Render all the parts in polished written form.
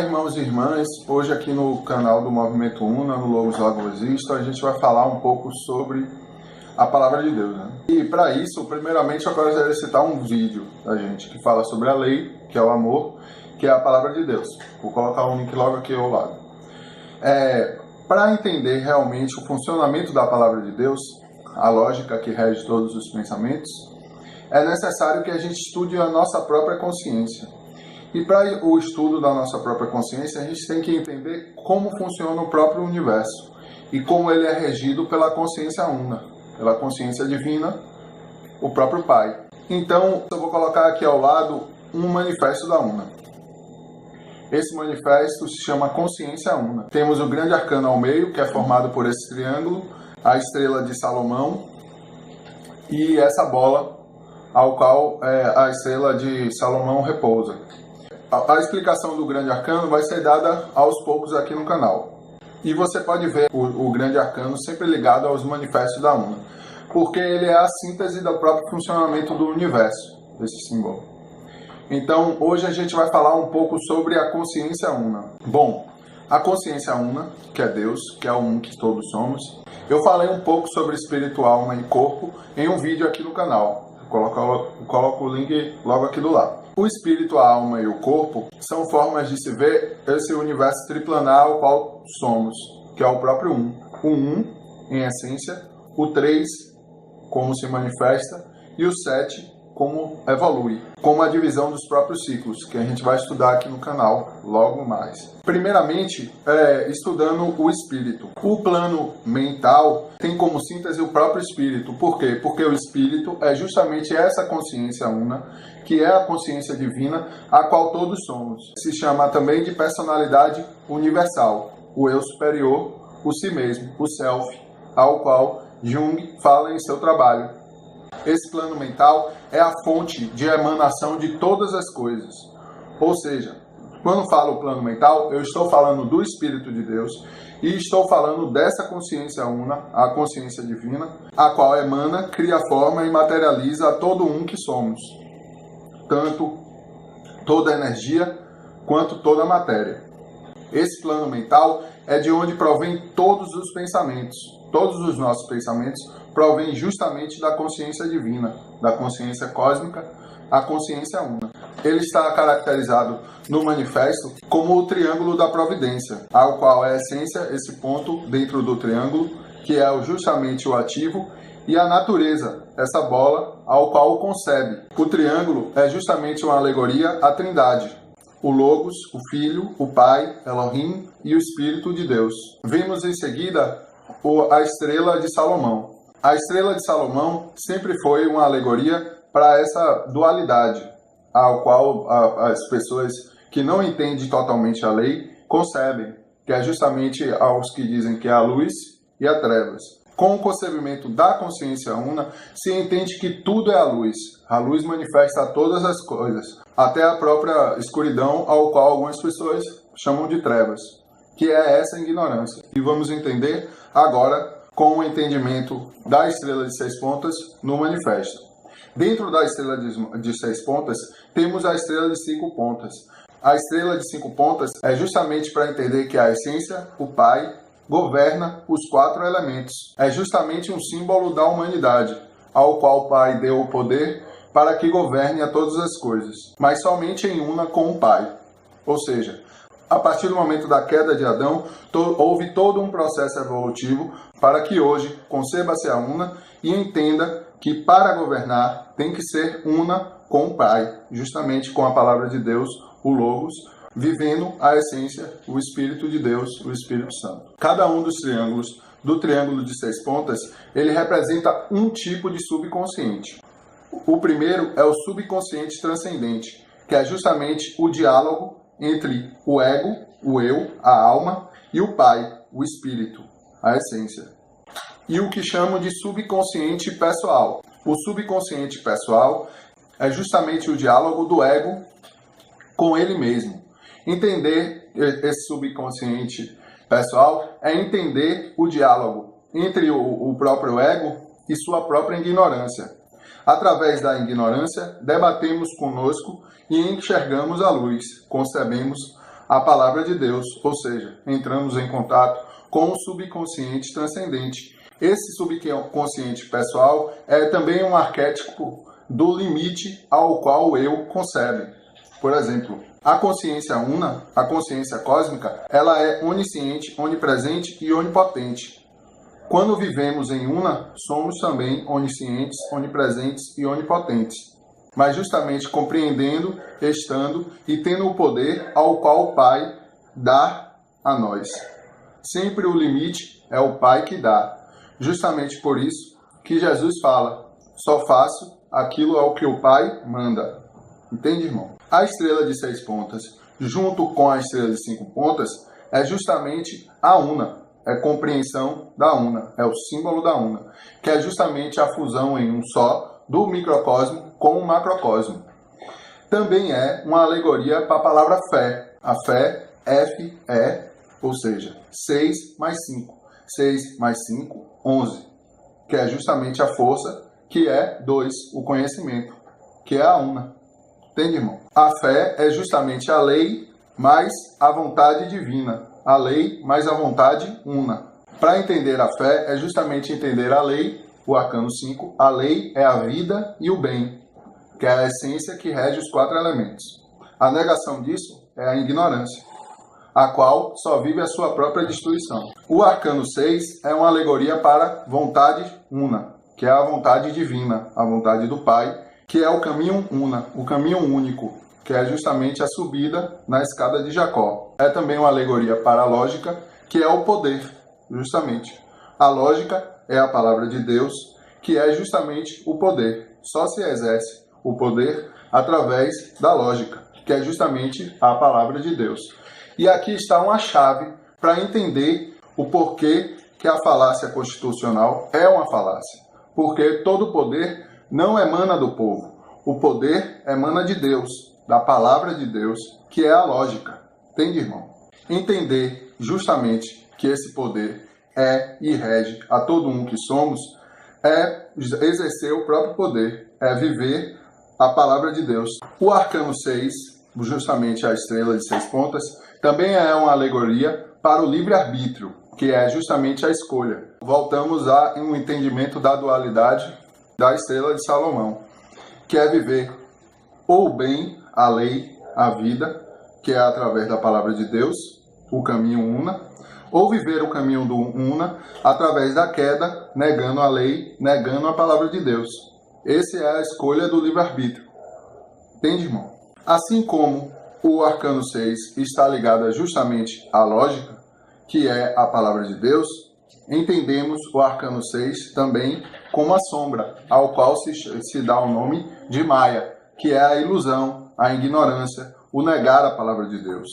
Olá, irmãos e irmãs. Hoje aqui no canal do Movimento Una, no Logos Logo Existo, a gente vai falar um pouco sobre a Palavra de Deus, né? E para isso, primeiramente, eu quero citar um vídeo da gente que fala sobre a lei, que é o amor, que é a Palavra de Deus. Vou colocar um link logo aqui ao lado. Para entender realmente o funcionamento da Palavra de Deus, a lógica que rege todos os pensamentos, é necessário que a gente estude a nossa própria consciência. E para o estudo da nossa própria consciência, a gente tem que entender como funciona o próprio universo e como ele é regido pela consciência una, pela consciência divina, o próprio Pai. Então, eu vou colocar aqui ao lado um manifesto da Una. Esse manifesto se chama Consciência Una. Temos o grande arcano ao meio, que é formado por esse triângulo, a estrela de Salomão e essa bola, ao qual a estrela de Salomão repousa. A explicação do grande arcano vai ser dada aos poucos aqui no canal. E você pode ver o grande arcano sempre ligado aos manifestos da Una, porque ele é a síntese do próprio funcionamento do universo, desse símbolo. Então, hoje a gente vai falar um pouco sobre a consciência una. Bom, a consciência una, que é Deus, que é o um que todos somos, eu falei um pouco sobre espírito, alma e corpo em um vídeo aqui no canal. Coloco o link logo aqui do lado. O espírito, a alma e o corpo são formas de se ver esse universo triplanar ao qual somos, que é o próprio um. O um, em essência, o 3, como se manifesta, e o 7, como evolui, como a divisão dos próprios ciclos, que a gente vai estudar aqui no canal logo mais. Primeiramente, estudando o espírito. O plano mental tem como síntese o próprio espírito. Por quê? Porque o espírito é justamente essa consciência una, que é a consciência divina, a qual todos somos. Se chama também de personalidade universal, o eu superior, o si mesmo, o self, ao qual Jung fala em seu trabalho. Esse plano mental é a fonte de emanação de todas as coisas. Ou seja, quando falo plano mental, eu estou falando do Espírito de Deus e estou falando dessa consciência una, a consciência divina, a qual emana, cria forma e materializa a todo um que somos. Tanto toda a energia quanto toda a matéria. Esse plano mental é de onde provém todos os pensamentos. Todos os nossos pensamentos provém justamente da consciência divina, da consciência cósmica, a consciência una. Ele está caracterizado no manifesto como o triângulo da providência, ao qual é a essência, esse ponto dentro do triângulo, que é justamente o ativo, e a natureza, essa bola, ao qual o concebe. O triângulo é justamente uma alegoria à Trindade, o Logos, o Filho, o Pai, Elohim e o Espírito de Deus. Vimos em seguida a estrela de Salomão. A estrela de Salomão sempre foi uma alegoria para essa dualidade, ao qual as pessoas que não entendem totalmente a lei concebem, que é justamente aos que dizem que é a luz e a trevas. Com o concebimento da consciência una, se entende que tudo é a luz. A luz manifesta todas as coisas, até a própria escuridão, ao qual algumas pessoas chamam de trevas, que é essa ignorância. E vamos entender agora com o entendimento da estrela de 6 pontas no manifesto. Dentro da estrela de 6 pontas, temos a estrela de 5 pontas. A estrela de 5 pontas é justamente para entender que a essência, o Pai, governa os 4 elementos. É justamente um símbolo da humanidade, ao qual o Pai deu o poder para que governe a todas as coisas, mas somente em una com o Pai. Ou seja, a partir do momento da queda de Adão, houve todo um processo evolutivo para que hoje conceba-se a una e entenda que para governar tem que ser una com o Pai, justamente com a palavra de Deus, o Logos, vivendo a essência, o Espírito de Deus, o Espírito Santo. Cada um dos triângulos, do triângulo de 6 pontas, ele representa um tipo de subconsciente. O primeiro é o subconsciente transcendente, que é justamente o diálogo entre o ego, o eu, a alma, e o Pai, o Espírito, a essência. E o que chamam de subconsciente pessoal. O subconsciente pessoal é justamente o diálogo do ego com ele mesmo. Entender esse subconsciente pessoal é entender o diálogo entre o próprio ego e sua própria ignorância. Através da ignorância, debatemos conosco e enxergamos a luz, concebemos a palavra de Deus, ou seja, entramos em contato com o subconsciente transcendente. Esse subconsciente pessoal é também um arquétipo do limite ao qual o eu concebe. Por exemplo, a consciência una, a consciência cósmica, ela é onisciente, onipresente e onipotente. Quando vivemos em una, somos também oniscientes, onipresentes e onipotentes. Mas justamente compreendendo, estando e tendo o poder ao qual o Pai dá a nós. Sempre o limite é o Pai que dá. Justamente por isso que Jesus fala, só faço aquilo ao que o Pai manda. Entende, irmão? A estrela de 6 pontas, junto com a estrela de 5 pontas, é justamente a una. É compreensão da una. É o símbolo da una. Que é justamente a fusão em um só do microcosmo com o macrocosmo. Também é uma alegoria para a palavra fé. A fé, F-E, ou seja, 6 mais 5. 6 mais 5, 11. Que é justamente a força, que é 2, o conhecimento, que é a una. Entende, irmão? A fé é justamente a lei mais a vontade divina. A lei mais a vontade una. Para entender a fé é justamente entender a lei, o arcano 5. A lei é a vida e o bem, que é a essência que rege os 4 elementos. A negação disso é a ignorância, a qual só vive a sua própria destruição. O arcano 6 é uma alegoria para vontade una, que é a vontade divina, a vontade do Pai, que é o caminho una, o caminho único, que é justamente a subida na escada de Jacó. É também uma alegoria para a lógica, que é o poder, justamente. A lógica é a palavra de Deus, que é justamente o poder. Só se exerce o poder através da lógica, que é justamente a palavra de Deus. E aqui está uma chave para entender o porquê que a falácia constitucional é uma falácia. Porque todo poder não emana do povo. O poder emana de Deus, da palavra de Deus, que é a lógica. Entende, irmão? Entender justamente que esse poder é e rege a todo um que somos, é exercer o próprio poder, é viver a palavra de Deus. O arcano 6, justamente a estrela de 6 pontas, também é uma alegoria para o livre-arbítrio, que é justamente a escolha. Voltamos a um entendimento da dualidade da estrela de Salomão, que é viver ou o bem, a lei, a vida, que é através da palavra de Deus, o caminho una, ou viver o caminho do una através da queda, negando a lei, negando a palavra de Deus. Essa é a escolha do livre-arbítrio. Entende, irmão? Assim como o arcano 6 está ligado justamente à lógica, que é a palavra de Deus, entendemos o arcano 6 também como a sombra, ao qual se dá o nome de Maya, que é a ilusão, a ignorância, o negar a palavra de Deus.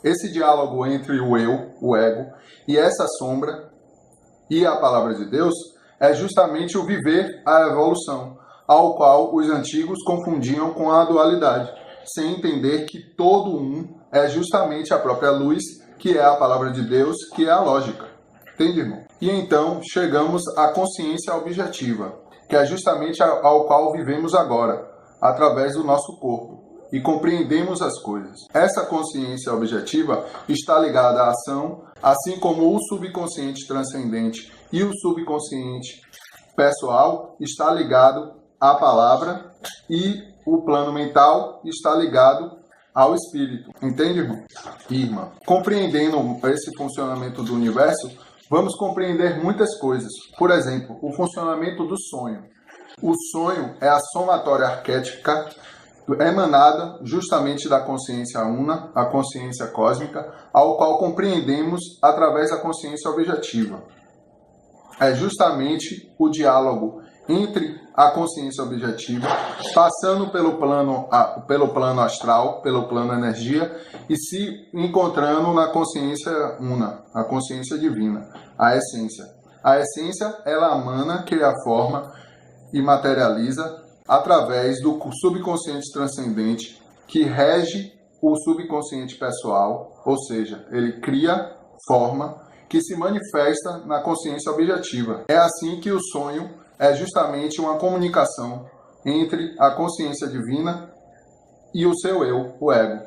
Esse diálogo entre o eu, o ego, e essa sombra e a palavra de Deus é justamente o viver a evolução, ao qual os antigos confundiam com a dualidade, sem entender que todo um é justamente a própria luz, que é a palavra de Deus, que é a lógica. Entende, irmão? E então chegamos à consciência objetiva, que é justamente ao qual vivemos agora, através do nosso corpo, e compreendemos as coisas. Essa consciência objetiva está ligada à ação, assim como o subconsciente transcendente e o subconsciente pessoal está ligado à palavra e o plano mental está ligado ao espírito. Entende, irmão? Irmã. Compreendendo esse funcionamento do universo, vamos compreender muitas coisas. Por exemplo, o funcionamento do sonho. O sonho é a somatória arquética emanada justamente da consciência una, a consciência cósmica, ao qual compreendemos através da consciência objetiva. É justamente o diálogo entre a consciência objetiva, passando pelo plano astral, pelo plano energia, e se encontrando na consciência una, a consciência divina, a essência. A essência, ela emana, cria a forma e materializa através do subconsciente transcendente, que rege o subconsciente pessoal, ou seja, ele cria forma que se manifesta na consciência objetiva. É assim que o sonho é justamente uma comunicação entre a consciência divina e o seu eu, o ego.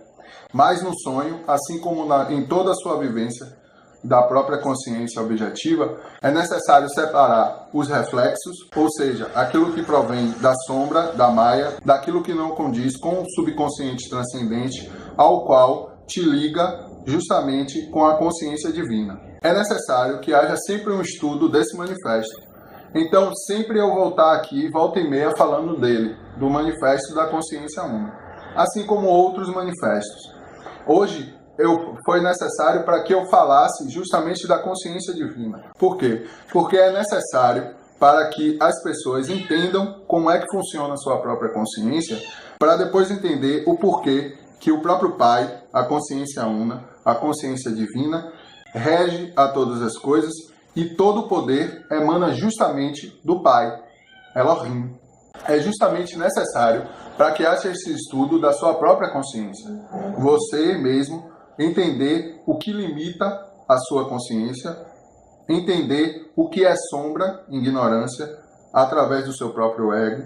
Mas no sonho, assim como em toda a sua vivência da própria consciência objetiva, é necessário separar os reflexos, ou seja, aquilo que provém da sombra, da maia, daquilo que não condiz com o subconsciente transcendente, ao qual te liga justamente com a consciência divina. É necessário que haja sempre um estudo desse manifesto. Então, sempre eu vou estar aqui, volta e meia, falando dele, do manifesto da consciência una, assim como outros manifestos. Hoje, foi necessário para que eu falasse justamente da consciência divina. Por quê? Porque é necessário para que as pessoas entendam como é que funciona a sua própria consciência, para depois entender o porquê que o próprio Pai, a consciência una, a consciência divina, rege a todas as coisas e todo o poder emana justamente do Pai, Elohim. É justamente necessário para que haja esse estudo da sua própria consciência. Você mesmo entender o que limita a sua consciência, entender o que é sombra, ignorância, através do seu próprio ego,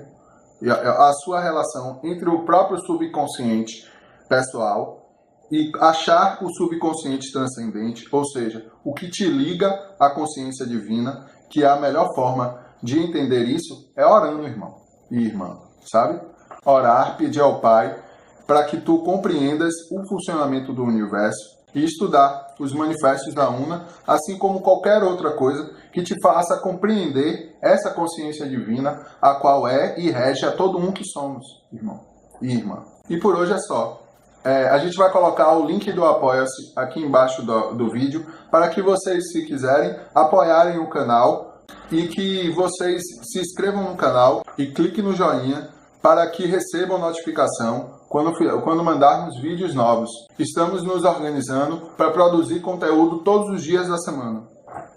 e a sua relação entre o próprio subconsciente pessoal e achar o subconsciente transcendente, ou seja, o que te liga à consciência divina, que é a melhor forma de entender isso é orando, irmão e irmã, sabe? Orar, pedir ao Pai para que tu compreendas o funcionamento do universo e estudar os manifestos da Una, assim como qualquer outra coisa que te faça compreender essa consciência divina, a qual é e rege a todo um que somos, irmão e irmã. E por hoje é só. A gente vai colocar o link do Apoia-se aqui embaixo do vídeo, para que vocês, se quiserem, apoiarem o canal e que vocês se inscrevam no canal e cliquem no joinha para que recebam notificação quando mandarmos vídeos novos. Estamos nos organizando para produzir conteúdo todos os dias da semana.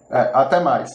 Até mais!